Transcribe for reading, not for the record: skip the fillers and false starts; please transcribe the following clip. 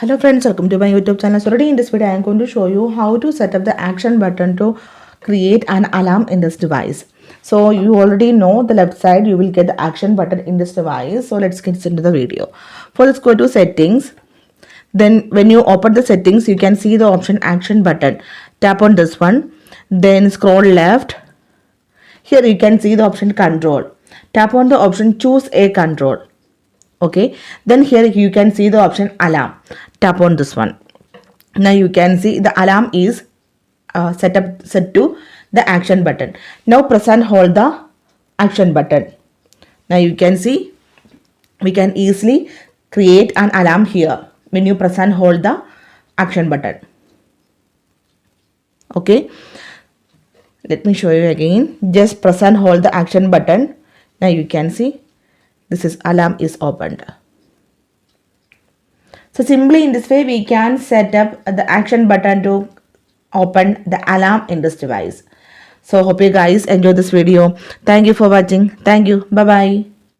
Hello friends, welcome to my YouTube channel. So today in this video I am going to show you how to set up the action button to create an alarm in this device. So you already know the left side you will get the action button in this device. So let's get into the video. First let's go to settings. Then when you open the settings you can see the option action button. Tap on this one. Then scroll left. Here you can see the option control. Tap on the option choose a control. Okay, then here you can see the option alarm. Tap on this one. Now you can see the alarm is set to the action button. Now press and hold the action button. Now you can see we can easily create an alarm here when you press and hold the action button. Okay, let me show you again. Just press and hold the action button. Now you can see this is alarm is opened. So simply in this way we can set up the action button to open the alarm in this device. So hope you guys enjoy this video. Thank you for watching. Thank you. Bye bye.